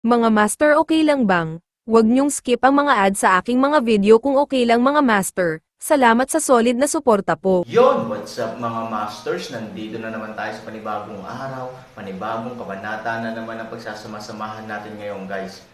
Mga master, okay lang bang? Huwag niyong skip ang mga ads sa aking mga video kung okay lang mga master. Salamat sa solid na suporta po. Yon, what's up mga masters? Nandito na naman tayo sa panibagong araw, panibagong kabanata na naman ang pagsasama-samahan natin ngayon guys.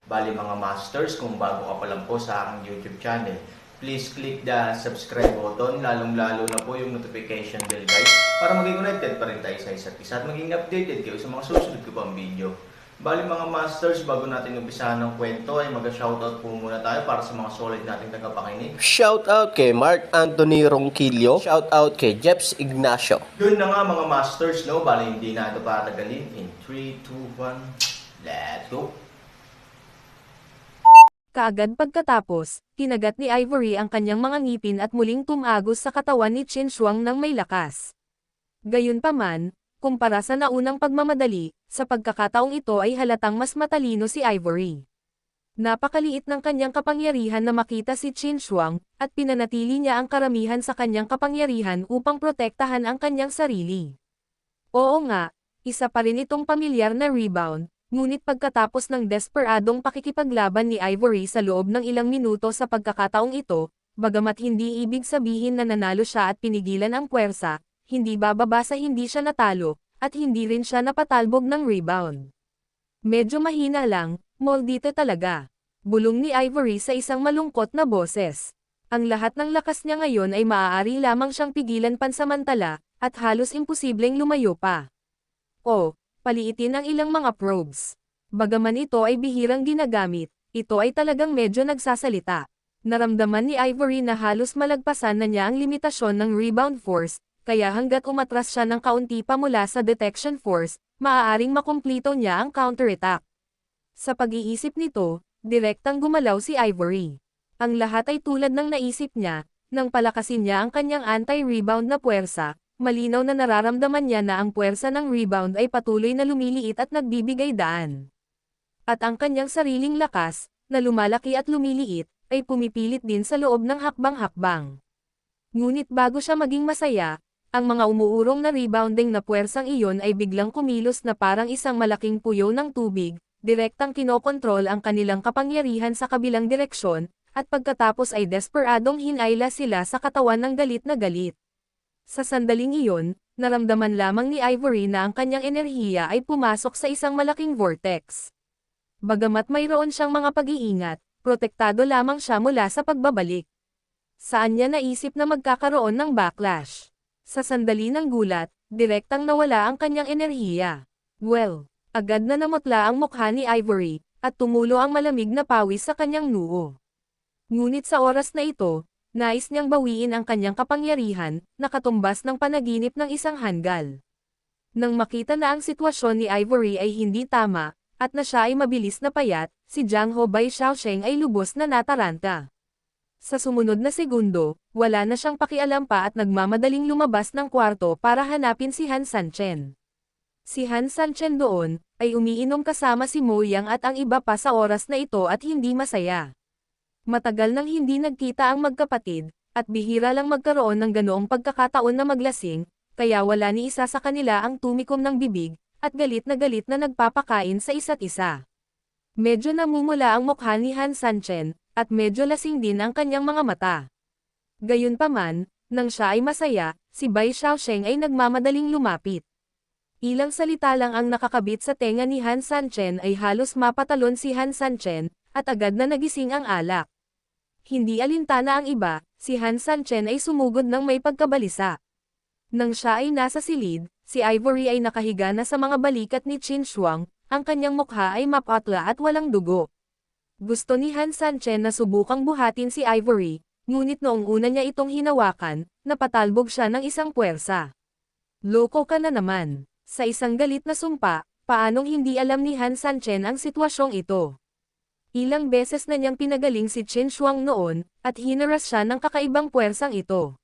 Bali mga masters, kung bago ka pa lang po sa aking YouTube channel, please click the subscribe button, lalong-lalo na po yung notification bell guys, para maging connected pa rin tayo sa isa't isa at maging updated kayo sa mga susunod ko pang video. Bali mga masters, bago natin umpisahan ng kwento ay mag-shoutout po muna tayo para sa mga solid nating tagapakinig. Shoutout kay Mark Anthony Ronquillo. Shoutout kay Jeps Ignacio. Yun na nga mga masters, no? Bali hindi na ito patagalin. In 3, 2, 1, let's go! Kaagad pagkatapos, kinagat ni Ivory ang kanyang mga ngipin at muling tumagos sa katawan ni Qin Shuang ng may lakas. Gayunpaman, kumpara sa naunang pagmamadali, sa pagkakataong ito ay halatang mas matalino si Ivory. Napakaliit ng kanyang kapangyarihan na makita si Qin Shuang, at pinanatili niya ang karamihan sa kanyang kapangyarihan upang protektahan ang kanyang sarili. Oo nga, isa pa rin itong pamilyar na rebound, ngunit pagkatapos ng desperadong pakikipaglaban ni Ivory sa loob ng ilang minuto sa pagkakataong ito, bagamat hindi ibig sabihin na nanalo siya at pinigilan ang puwersa, hindi bababa sa hindi siya natalo, at hindi rin siya napatalbog ng rebound. Medyo mahina lang, moldito talaga. Bulong ni Ivory sa isang malungkot na boses. Ang lahat ng lakas niya ngayon ay maaari lamang siyang pigilan pansamantala, at halos imposibleng lumayo pa. O, paliitin ang ilang mga probes. Bagaman ito ay bihirang ginagamit, ito ay talagang medyo nagsasalita. Naramdaman ni Ivory na halos malagpasan na niya ang limitasyon ng rebound force, kaya hanggat umatras siya ng kaunti pa mula sa detection force, maaaring makumplito niya ang counterattack. Sa pag-iisip nito, direktang gumalaw si Ivory. Ang lahat ay tulad ng naisip niya, nang palakasin niya ang kanyang anti-rebound na puwersa, malinaw na nararamdaman niya na ang puwersa ng rebound ay patuloy na lumiliit at nagbibigay daan. At ang kanyang sariling lakas, na lumalaki at lumiliit, ay pumipilit din sa loob ng hakbang-hakbang. Ngunit bago siya maging masaya, ang mga umuurong na rebounding na puwersang iyon ay biglang kumilos na parang isang malaking puyo ng tubig, direktang kinokontrol ang kanilang kapangyarihan sa kabilang direksyon, at pagkatapos ay desperadong hinayla sila sa katawan ng galit na galit. Sa sandaling iyon, naramdaman lamang ni Ivory na ang kanyang enerhiya ay pumasok sa isang malaking vortex. Bagamat mayroon siyang mga pag-iingat, protektado lamang siya mula sa pagbabalik. Saan niya naisip na magkakaroon ng backlash? Sa sandali ng gulat, direktang nawala ang kanyang enerhiya. Well, agad na namutla ang mukha ni Ivory, at tumulo ang malamig na pawis sa kanyang noo. Ngunit sa oras na ito, nais niyang bawiin ang kanyang kapangyarihan, na katumbas ng panaginip ng isang hanggal. Nang makita na ang sitwasyon ni Ivory ay hindi tama, at na siya ay mabilis na payat, si Jiang Ho Bai Xiaosheng ay lubos na nataranta. Sa sumunod na segundo, wala na siyang pakialam pa at nagmamadaling lumabas ng kwarto para hanapin si Han Sanchen. Si Han Sanchen doon, ay umiinom kasama si Mo Yang at ang iba pa sa oras na ito at hindi masaya. Matagal nang hindi nagkita ang magkapatid, at bihira lang magkaroon ng ganoong pagkakataon na maglasing, kaya wala ni isa sa kanila ang tumikom ng bibig, at galit na nagpapakain sa isa't isa. Medyo namumula ang mukha ni Han Sanchen, at medyo lasing din ang kanyang mga mata. Gayunpaman, nang siya ay masaya, si Bai Xiaosheng ay nagmamadaling lumapit. Ilang salita lang ang nakakabit sa tenga ni Han Sanchen ay halos mapatalon si Han Sanchen, at agad na nagising ang alak. Hindi alintana ang iba, si Han Sanchen ay sumugod ng may pagkabalisa. Nang siya ay nasa silid, si Ivory ay nakahiga na sa mga balikat ni Qin Shuang, ang kanyang mukha ay mapatla at walang dugo. Gusto ni Han Sanchen na subukang buhatin si Ivory, ngunit noong una niya itong hinawakan, napatalbog siya ng isang puwersa. Loko ka na naman. Sa isang galit na sumpa, paanong hindi alam ni Han Sanchen ang sitwasyong ito? Ilang beses na niyang pinagaling si Qin Shuang noon, at hinaras siya ng kakaibang puwersang ito.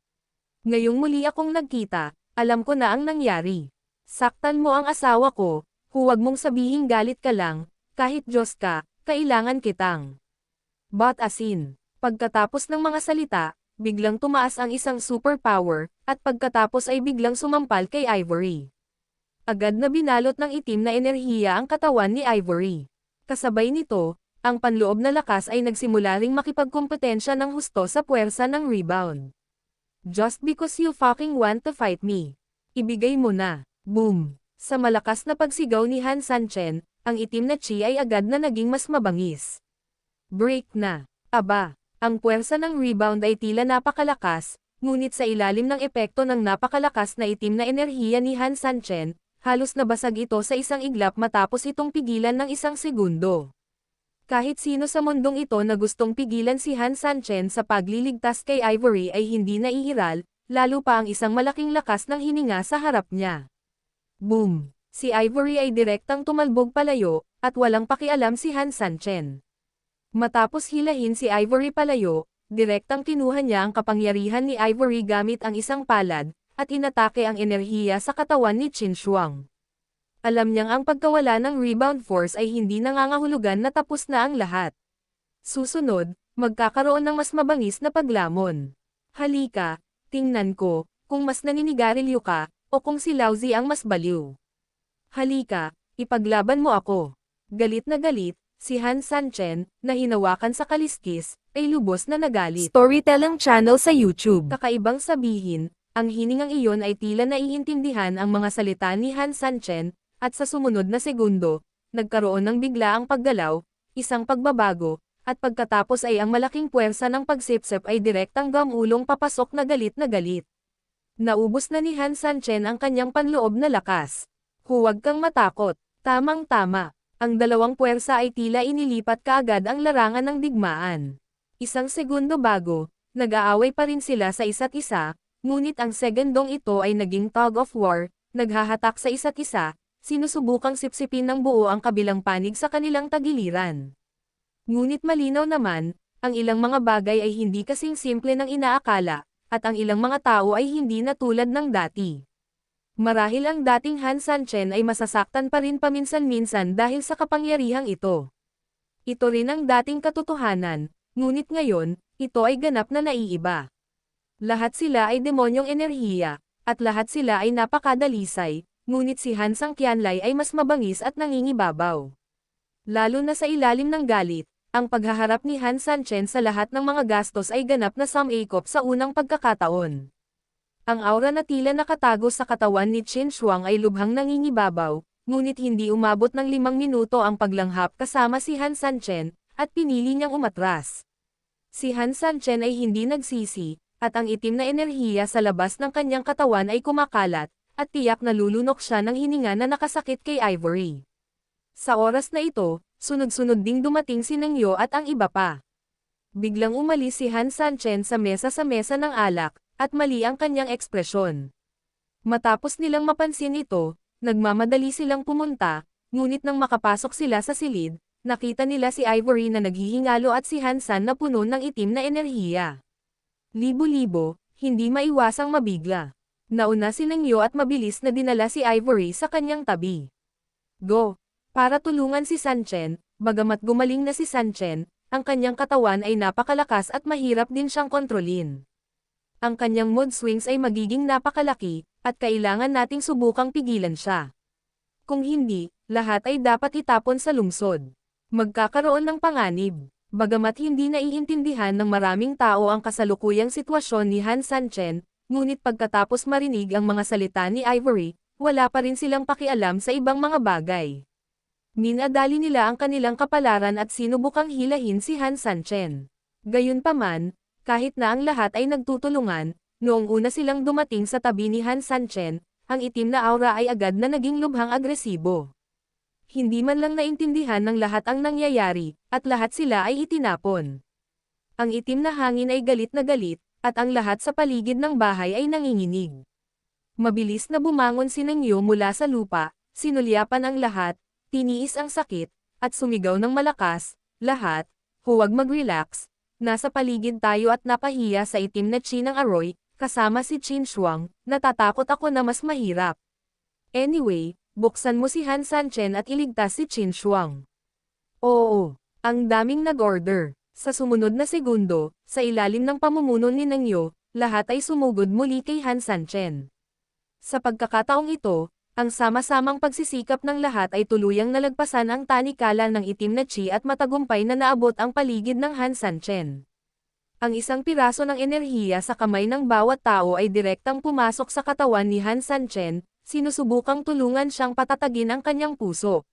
Ngayong muli akong nagkita, alam ko na ang nangyari. Saktan mo ang asawa ko, huwag mong sabihing galit ka lang, kahit Diyos ka, kailangan kitang. But asin. Pagkatapos ng mga salita, biglang tumaas ang isang superpower, at pagkatapos ay biglang sumampal kay Ivory. Agad na binalot ng itim na enerhiya ang katawan ni Ivory. Kasabay nito, ang panloob na lakas ay nagsimula ring makipagkompetensya ng husto sa puwersa ng rebound. Just because you fucking want to fight me. Ibigay mo na. Boom! Sa malakas na pagsigaw ni Han Sanchen, ang itim na chi ay agad na naging mas mabangis. Break na. Aba, ang puwersa ng rebound ay tila napakalakas, ngunit sa ilalim ng epekto ng napakalakas na itim na enerhiya ni Han Sanchen, halos nabasag ito sa isang iglap matapos itong pigilan ng isang segundo. Kahit sino sa mundong ito na gustong pigilan si Han Sanchen sa pagliligtas kay Ivory ay hindi naiiral, lalo pa ang isang malaking lakas ng hininga sa harap niya. Boom! Si Ivory ay direktang tumalbog palayo, at walang pakialam si Han Sanchen. Matapos hilahin si Ivory palayo, direktang kinuha niya ang kapangyarihan ni Ivory gamit ang isang palad, at inatake ang enerhiya sa katawan ni Qin Shuang. Alam niyang ang pagkawala ng rebound force ay hindi nangangahulugan na tapos na ang lahat. Susunod, magkakaroon ng mas mabangis na paglamon. Halika, tingnan ko, kung mas naninigarilyo ka, o kung si Laozi ang mas baliw. Halika, ipaglaban mo ako. Galit na galit, si Han Sanchen, na hinawakan sa kaliskis, ay lubos na nagalit. Storytelling channel sa YouTube. Kakaibang sabihin, ang hiningang iyon ay tila naiintindihan ang mga salita ni Han Sanchen, at sa sumunod na segundo, nagkaroon ng biglaang paggalaw, isang pagbabago, at pagkatapos ay ang malaking puwersa ng pagsipsip ay direktang gamulong papasok na galit na galit. Naubos na ni Han Sanchen ang kanyang panloob na lakas. Huwag kang matakot, tamang-tama. Ang dalawang puwersa ay tila inilipat kaagad ang larangan ng digmaan. Isang segundo bago, nag-aaway pa rin sila sa isa't isa, ngunit ang segundong ito ay naging tug of war, naghahatak sa isa't isa, sinusubukang sipsipin ng buo ang kabilang panig sa kanilang tagiliran. Ngunit malinaw naman, ang ilang mga bagay ay hindi kasing simple ng inaakala, at ang ilang mga tao ay hindi na tulad ng dati. Marahil ang dating Han Sanchen ay masasaktan pa rin paminsan-minsan dahil sa kapangyarihang ito. Ito rin ang dating katotohanan, ngunit ngayon, ito ay ganap na naiiba. Lahat sila ay demonyong enerhiya, at lahat sila ay napakadalisay, ngunit si Han Sang Qianlai ay mas mabangis at nangingibabaw. Lalo na sa ilalim ng galit, ang paghaharap ni Han Sanchen sa lahat ng mga gastos ay ganap na sumikop sa unang pagkakataon. Ang aura na tila nakatago sa katawan ni Qin Shuang ay lubhang nangingibabaw, ngunit hindi umabot ng 5 minuto ang paglanghap kasama si Han Sanchen, at pinili niyang umatras. Si Han Sanchen ay hindi nagsisi, at ang itim na enerhiya sa labas ng kanyang katawan ay kumakalat, at tiyak na lulunok siya ng hininga na nakasakit kay Ivory. Sa oras na ito, sunod-sunod ding dumating si Nangyo at ang iba pa. Biglang umalis si Han Sanchen sa mesa ng alak, at mali ang kanyang ekspresyon. Matapos nilang mapansin ito, nagmamadali silang pumunta, ngunit nang makapasok sila sa silid, nakita nila si Ivory na naghihingalo at si Han San na puno ng itim na enerhiya. Libo-libo, hindi maiwasang mabigla. Nauna si Nangyo at mabilis na dinala si Ivory sa kanyang tabi. Go! Para tulungan si Sanchen, bagamat gumaling na si Sanchen, ang kanyang katawan ay napakalakas at mahirap din siyang kontrolin. Ang kanyang mood swings ay magiging napakalaki, at kailangan nating subukang pigilan siya. Kung hindi, lahat ay dapat itapon sa lungsod. Magkakaroon ng panganib. Bagamat hindi naiintindihan ng maraming tao ang kasalukuyang sitwasyon ni Han Sanchen, ngunit pagkatapos marinig ang mga salita ni Ivory, wala pa rin silang pakialam sa ibang mga bagay. Minadali nila ang kanilang kapalaran at sinubukang hilahin si Han Sanchen. Gayunpaman, kahit na ang lahat ay nagtutulungan, noong una silang dumating sa tabi ni Han Sanchen, ang itim na aura ay agad na naging lubhang agresibo. Hindi man lang naintindihan ng lahat ang nangyayari, at lahat sila ay itinapon. Ang itim na hangin ay galit na galit, at ang lahat sa paligid ng bahay ay nanginginig. Mabilis na bumangon si Nangyo mula sa lupa, sinulyapan ang lahat, tiniis ang sakit, at sumigaw ng malakas, lahat, huwag mag-relax, nasa paligid tayo at napahiya sa itim na chi ng aroy, kasama si Qin Shuang, natatakot ako na mas mahirap. Anyway, buksan mo si Han Sanchen at iligtas si Qin Shuang. Oo, ang daming nag-order. Sa sumunod na segundo, sa ilalim ng pamumuno ni Nang Yo, lahat ay sumugod muli kay Han Sanchen. Sa pagkakataong ito, ang sama-samang pagsisikap ng lahat ay tuluyang nalagpasan ang tanikala ng itim na chi at matagumpay na naabot ang paligid ng Han Sanchen. Ang isang piraso ng enerhiya sa kamay ng bawat tao ay direktang pumasok sa katawan ni Han Sanchen, sinusubukang tulungan siyang patatagin ang kanyang puso.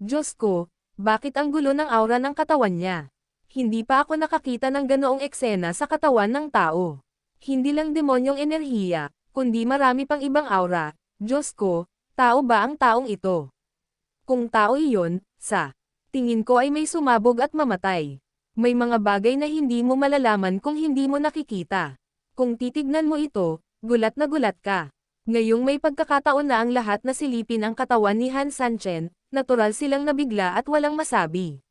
Diyos ko, bakit ang gulo ng aura ng katawan niya? Hindi pa ako nakakita ng ganoong eksena sa katawan ng tao. Hindi lang demonyong enerhiya, kundi marami pang ibang aura. Diyos ko, tao ba ang taong ito? Kung tao iyon, sa tingin ko ay may sumabog at mamatay. May mga bagay na hindi mo malalaman kung hindi mo nakikita. Kung titignan mo ito, gulat na gulat ka. Ngayong may pagkakataon na ang lahat na silipin ang katawan ni Han Sanchen, natural silang nabigla at walang masabi.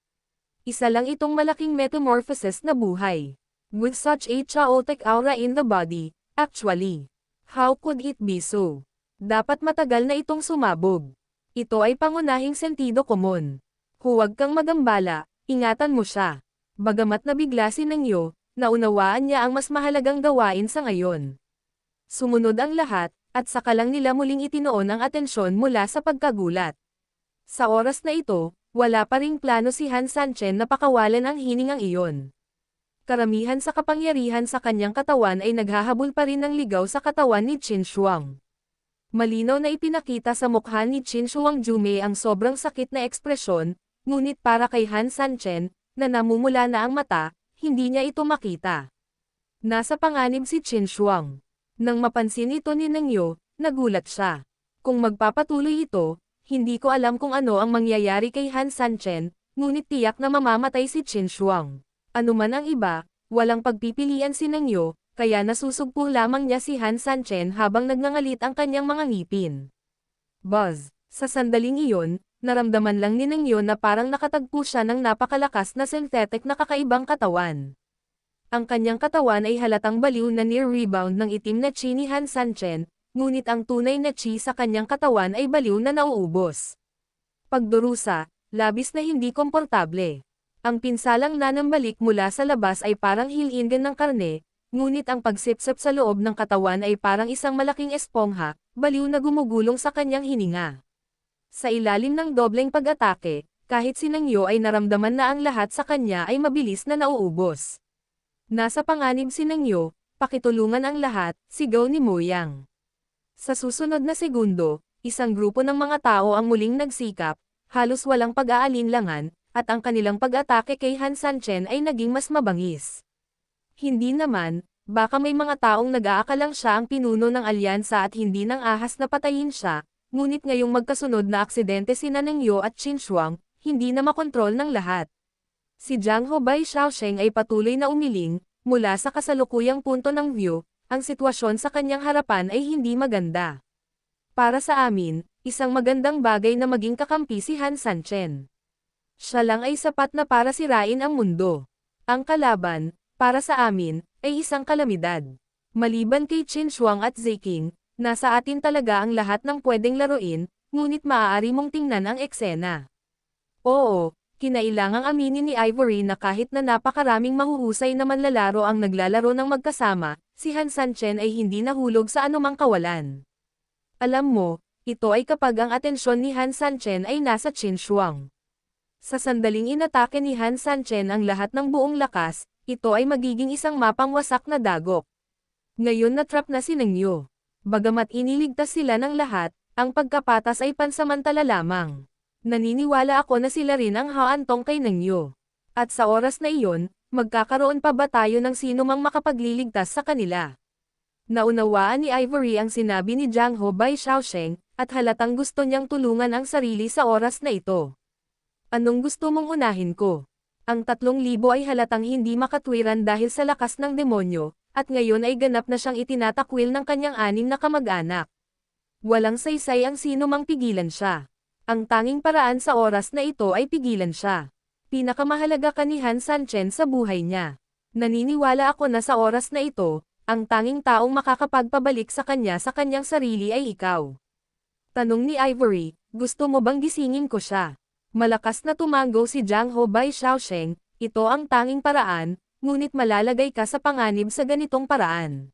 Isa lang itong malaking metamorphosis na buhay. With such a chaotic aura in the body, actually. How could it be so? Dapat matagal na itong sumabog. Ito ay pangunahing sentido komon. Huwag kang magambala, ingatan mo siya. Bagamat nabigla si Nang Yo, naunawaan niya ang mas mahalagang gawain sa ngayon. Sumunod ang lahat, at saka lang nila muling itinoon ang atensyon mula sa pagkagulat. Sa oras na ito, wala pa ring plano si Han Sanchen na pakawalan ang hiningang iyon. Karamihan sa kapangyarihan sa kanyang katawan ay naghahabol pa rin ng ligaw sa katawan ni Qin Shuang. Malinaw na ipinakita sa mukha ni Qin Shuang Jume ang sobrang sakit na ekspresyon, ngunit para kay Han Sanchen, na namumula na ang mata, hindi niya ito makita. Nasa panganib si Qin Shuang. Nang mapansin ito ni Nang Yo, nagulat siya. Kung magpapatuloy ito, hindi ko alam kung ano ang mangyayari kay Han Sanchen, ngunit tiyak na mamamatay si Qin Shuang. Ano man ang iba, walang pagpipilian si Nang Yo, kaya nasusugpo lamang niya si Han Sanchen habang nagngangalit ang kanyang mga ngipin. Buzz! Sa sandaling iyon, naramdaman lang ni Nang Yo na parang nakatagpo siya ng napakalakas na synthetic na kakaibang katawan. Ang kanyang katawan ay halatang baliw na near rebound ng itim na chi ni Han Sanchen, ngunit ang tunay na chi sa kanyang katawan ay baliw na nauubos. Pagdurusa, labis na hindi komportable. Ang pinsalang nanambalik mula sa labas ay parang hilingan ng karne, ngunit ang pagsipsip sa loob ng katawan ay parang isang malaking espongha, baliw na gumugulong sa kanyang hininga. Sa ilalim ng dobleng pag-atake, kahit si Nang Yo ay naramdaman na ang lahat sa kanya ay mabilis na nauubos. Nasa panganib si Nang Yo, pakitulungan ang lahat, sigaw ni Mo Yang. Sa susunod na segundo, isang grupo ng mga tao ang muling nagsikap, halos walang pag-aalinlangan, at ang kanilang pag-atake kay Han Sanchen ay naging mas mabangis. Hindi naman, baka may mga taong nag-aakalang siya ang pinuno ng alyansa at hindi nang ahas na patayin siya, ngunit ngayong magkasunod na aksidente sina Nang Yo at Qin Shuang, hindi na makontrol ng lahat. Si Jiang Ho Bai Xiaosheng ay patuloy na umiling, mula sa kasalukuyang punto ng view, ang sitwasyon sa kanyang harapan ay hindi maganda. Para sa amin, isang magandang bagay na maging kakampi si Han Sanchen. Siya lang ay sapat na para sirain ang mundo. Ang kalaban, para sa amin, ay isang kalamidad. Maliban kay Qin Shuang at Ziking, nasa atin talaga ang lahat ng pwedeng laruin, ngunit maaari mong tingnan ang eksena. Oo, kinailangang aminin ni Ivory na kahit na napakaraming mahuhusay na manlalaro ang naglalaro ng magkasama, si Han Sanchen ay hindi nahulog sa anumang kawalan. Alam mo, ito ay kapag ang atensyon ni Han Sanchen ay nasa Qin Shuang. Sa sandaling inatake ni Han Sanchen ang lahat ng buong lakas, ito ay magiging isang mapang wasak na dagok. Ngayon na-trap na si Nang Yo. Bagamat iniligtas sila ng lahat, ang pagkapatas ay pansamantala lamang. Naniniwala ako na sila rin ang haantong kay Nang Yo. At sa oras na iyon, magkakaroon pa ba tayo ng sino mang makapagliligtas sa kanila? Naunawaan ni Ivory ang sinabi ni Jiang Ho Bai Xiaosheng, at halatang gusto niyang tulungan ang sarili sa oras na ito. Anong gusto mong unahin ko? Ang 3,000 ay halatang hindi makatwiran dahil sa lakas ng demonyo, at ngayon ay ganap na siyang itinatakwil ng kanyang 6 na kamag-anak. Walang saysay ang sino mang pigilan siya. Ang tanging paraan sa oras na ito ay pigilan siya. Pinakamahalaga ka ni Han Sanchen sa buhay niya. Naniniwala ako na sa oras na ito, ang tanging taong makakapagpabalik sa kanya sa kanyang sarili ay ikaw. Tanong ni Ivory, gusto mo bang gisingin ko siya? Malakas na tumango si Jiang Ho Bai Xiaosheng, Ito ang tanging paraan, ngunit malalagay ka sa panganib sa ganitong paraan.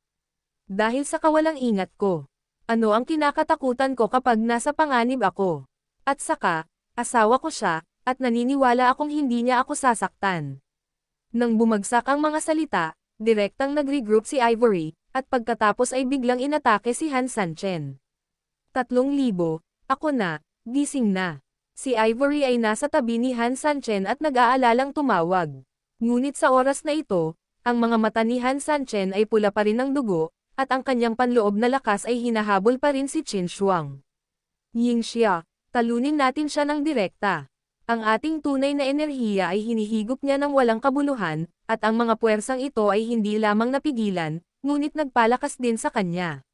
Dahil sa kawalang ingat ko. Ano ang kinakatakutan ko kapag nasa panganib ako? At saka, asawa ko siya, at naniniwala akong hindi niya ako sasaktan. Nang bumagsak ang mga salita, direktang nag-regroup si Ivory, at pagkatapos ay biglang inatake si Han Sanchen. 3,000, ako na, gising na. Si Ivory ay nasa tabi ni Han Sanchen at nag-aalalang tumawag. Ngunit sa oras na ito, ang mga mata ni Han Sanchen ay pula pa rin ng dugo, at ang kanyang panloob na lakas ay hinahabol pa rin si Qin Shuang. Yingxia, talunin natin siya ng direkta. Ang ating tunay na enerhiya ay hinihigop niya ng walang kabuluhan, at ang mga puwersang ito ay hindi lamang napigilan, ngunit nagpalakas din sa kanya.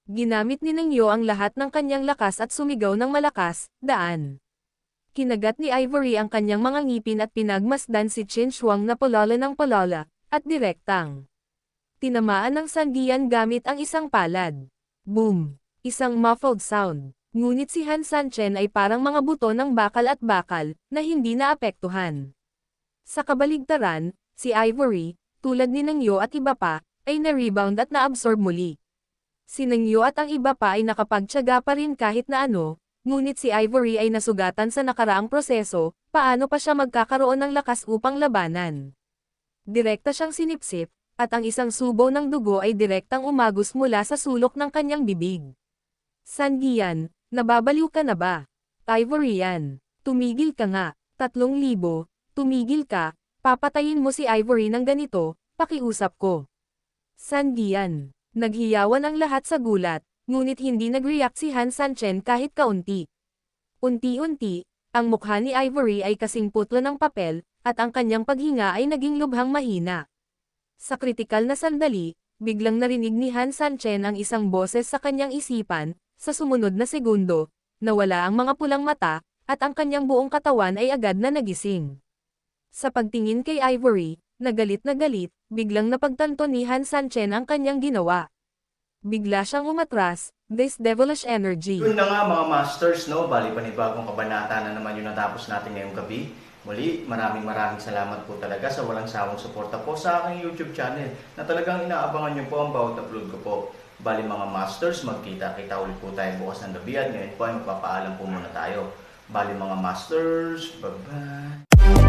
Ginamit ni Nang Yo ang lahat ng kanyang lakas at sumigaw ng malakas, daan. Kinagat ni Ivory ang kanyang mga ngipin at pinagmasdan si Qin Shuang na palala ng palala, at direktang. Tinamaan ng Sandian gamit ang isang palad. Boom! Isang muffled sound. Ngunit si Han Sanchen ay parang mga buto ng bakal at bakal, na hindi naapektuhan. Sa kabaligtaran, si Ivory, tulad ni Nang Yo at iba pa, ay na-rebound at na-absorb muli. Si Nang Yo at ang iba pa ay nakapagtiyaga pa rin kahit na ano, ngunit si Ivory ay nasugatan sa nakaraang proseso, paano pa siya magkakaroon ng lakas upang labanan. Direkta siyang sinipsip, at ang isang subo ng dugo ay direktang umagos mula sa sulok ng kanyang bibig. Sandian, nababaliw ka na ba? Ivory yan. Tumigil ka nga. 3,000, tumigil ka, papatayin mo si Ivory ng ganito, pakiusap ko. Sandian. Naghiyawan ang lahat sa gulat, ngunit hindi nag-react si Han Sanchen kahit kaunti. Unti-unti, ang mukha ni Ivory ay kasing putlo ng papel, at ang kanyang paghinga ay naging lubhang mahina. Sa kritikal na sandali, biglang narinig ni Han Sanchen ang isang boses sa kanyang isipan, sa sumunod na segundo, nawala ang mga pulang mata, at ang kanyang buong katawan ay agad na nagising. Sa pagtingin kay Ivory, na galit, biglang napagtanto ni Han Sanchen ang kanyang ginawa. Bigla siyang umatras, this devilish energy. Yun na nga mga masters, no? Bali panibagong kabanata na naman yung natapos natin ngayong gabi. Muli, maraming salamat po talaga sa walang sawang suporta po sa aking YouTube channel na talagang inaabangan nyo po ang bawat upload ko po. Bali mga masters, magkita-kita ulit po tayo bukas ng gabi at ngayon po ay magpapaalam po muna tayo. Bali mga masters, bye-bye!